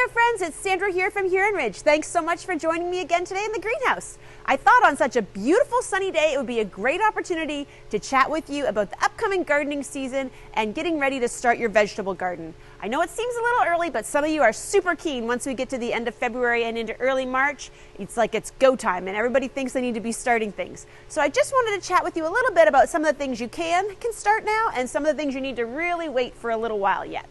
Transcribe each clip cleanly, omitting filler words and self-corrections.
there, friends. It's Sandra here from Huron Ridge. Thanks so much for joining me again today in the greenhouse. I thought on such a beautiful sunny day it would be a great opportunity to chat with you about the upcoming gardening season and getting ready to start your vegetable garden. I know it seems a little early, but some of you are super keen once we get to the end of February and into early March. It's like it's go time and everybody thinks they need to be starting things. So I just wanted to chat with you a little bit about some of the things you can start now and some of the things you need to really wait for a little while yet.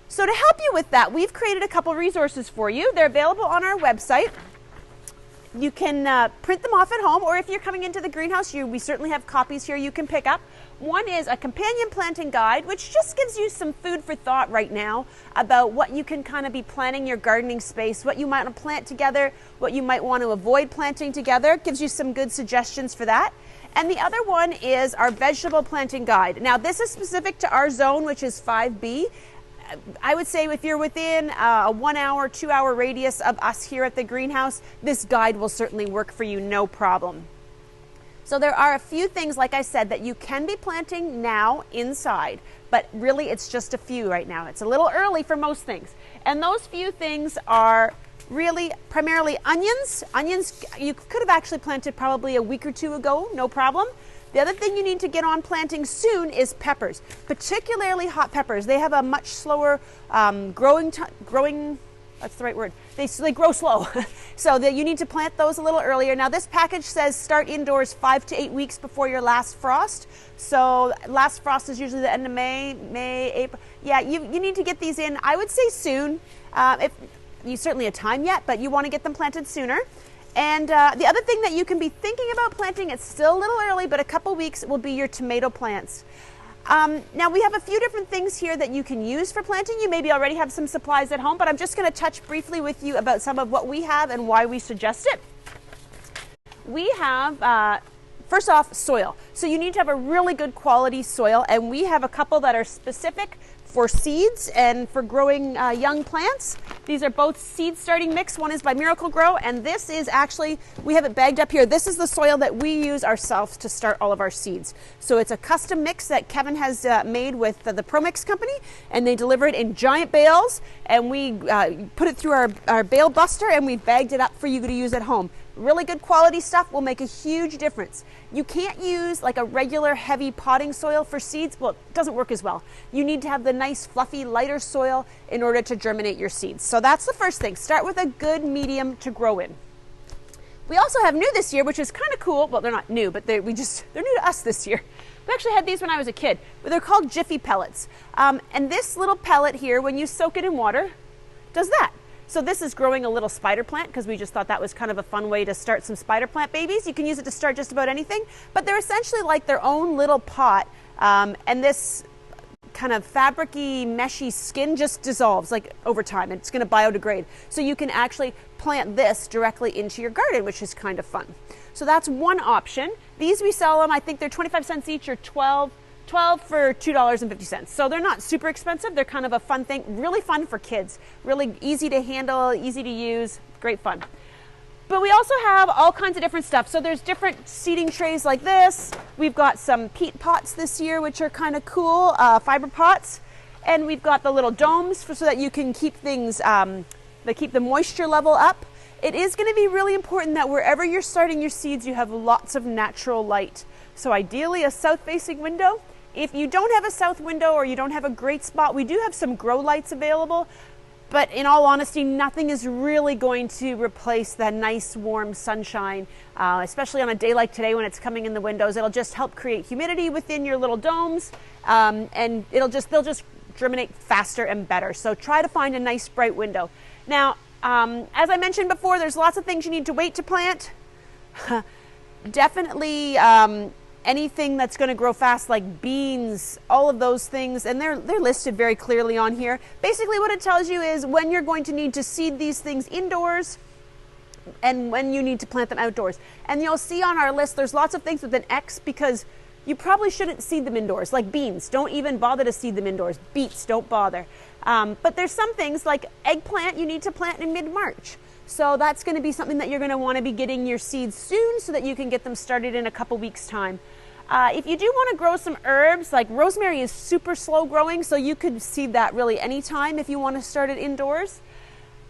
So to help you with that, we've created a couple resources for you. They're available on our website. You can print them off at home, or if you're coming into the greenhouse, we certainly have copies here you can pick up. One is a companion planting guide, which just gives you some food for thought right now about what you can kind of be planting your gardening space, what you might want to plant together, what you might want to avoid planting together. It gives you some good suggestions for that. And the other one is our vegetable planting guide. Now, this is specific to our zone, which is 5B. I would say if you're within a 1 hour, 2 hour radius of us here at the greenhouse, this guide will certainly work for you, no problem. So there are a few things, like I said, that you can be planting now inside, but really it's just a few right now. It's a little early for most things. And those few things are really primarily onions. Onions you could have actually planted probably a week or two ago, no problem. The other thing you need to get on planting soon is peppers, particularly hot peppers. They have a much slower growing, that's the right word. They grow slow. So that you need to plant those a little earlier. Now this package says start indoors 5 to 8 weeks before your last frost. So last frost is usually the end of May, April. Yeah, you need to get these in, I would say soon. If you certainly have time yet, but you want to get them planted sooner. And the other thing that you can be thinking about planting, it's still a little early, but a couple weeks, will be your tomato plants. Now we have a few different things here that you can use for planting. You maybe already have some supplies at home, but I'm just going to touch briefly with you about some of what we have and why we suggest it. We have, first off, soil. So you need to have a really good quality soil, and we have a couple that are specific for seeds and for growing young plants. These are both seed starting mix. One is by Miracle Grow, and this is actually, we have it bagged up here. This is the soil that we use ourselves to start all of our seeds. So it's a custom mix that Kevin has made with the ProMix company, and they deliver it in giant bales, and we put it through our bale buster, and we bagged it up for you to use at home. Really good quality stuff will make a huge difference. You can't use like a regular heavy potting soil for seeds. Well, it doesn't work as well. You need to have the nice fluffy lighter soil in order to germinate your seeds. So that's the first thing. Start with a good medium to grow in. We also have new this year, which is kind of cool. Well, they're not new, but they're new to us this year. We actually had these when I was a kid, but they're called Jiffy pellets. And this little pellet here, when you soak it in water, does that. So this is growing a little spider plant because we just thought that was kind of a fun way to start some spider plant babies. You can use it to start just about anything, but they're essentially like their own little pot, and this kind of fabricy, meshy skin just dissolves like over time. It's going to biodegrade. So you can actually plant this directly into your garden, which is kind of fun. So that's one option. These we sell them, I think they're 25 cents each or 12 for $2.50. So they're not super expensive. They're kind of a fun thing, really fun for kids, really easy to handle, easy to use, great fun. But we also have all kinds of different stuff. So there's different seeding trays like this. We've got some peat pots this year, which are kind of cool, fiber pots. And we've got the little domes so that you can keep things, that keep the moisture level up. It is going to be really important that wherever you're starting your seeds, you have lots of natural light. So ideally a south-facing window. If you don't have a south window or you don't have a great spot, we do have some grow lights available, but in all honesty, nothing is really going to replace that nice warm sunshine, especially on a day like today when it's coming in the windows. It'll just help create humidity within your little domes, and they'll just germinate faster and better. So try to find a nice bright window. Now, as I mentioned before, there's lots of things you need to wait to plant. Definitely anything that's going to grow fast, like beans, all of those things, and they're listed very clearly on here. Basically what it tells you is when you're going to need to seed these things indoors and when you need to plant them outdoors. And you'll see on our list there's lots of things with an X because you probably shouldn't seed them indoors, like beans. Don't even bother to seed them indoors. Beets, don't bother. But there's some things like eggplant you need to plant in mid-March. So that's going to be something that you're going to want to be getting your seeds soon so that you can get them started in a couple weeks' time. If you do want to grow some herbs, like rosemary is super slow growing, so you could seed that really anytime if you want to start it indoors.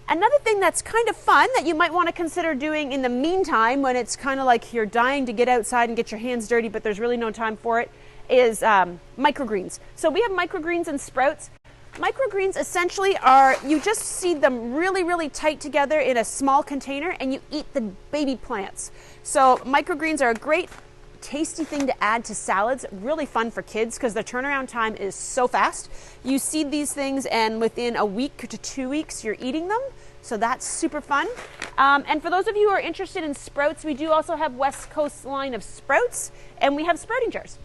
Another thing that's kind of fun that you might want to consider doing in the meantime, when it's kind of like you're dying to get outside and get your hands dirty, but there's really no time for it, is microgreens. So we have microgreens and sprouts. Microgreens essentially are, you just seed them really, really tight together in a small container and you eat the baby plants. So microgreens are a great tasty thing to add to salads, really fun for kids because the turnaround time is so fast. You seed these things and within a week to 2 weeks you're eating them, so that's super fun. And for those of you who are interested in sprouts, we do also have West Coast line of sprouts, and we have sprouting jars.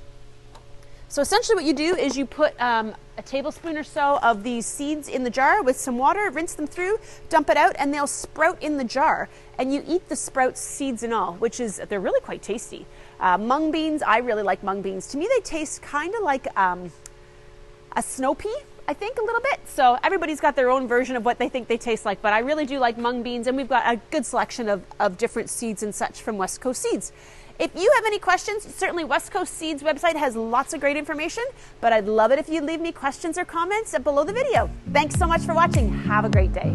So essentially what you do is you put a tablespoon or so of these seeds in the jar with some water, rinse them through, dump it out, and they'll sprout in the jar. And you eat the sprouts, seeds and all, they're really quite tasty. Mung beans, I really like mung beans. To me, they taste kind of like a snow pea, I think, a little bit. So everybody's got their own version of what they think they taste like, but I really do like mung beans, and we've got a good selection of different seeds and such from West Coast Seeds. If you have any questions, certainly West Coast Seeds website has lots of great information, but I'd love it if you'd leave me questions or comments below the video. Thanks so much for watching. Have a great day.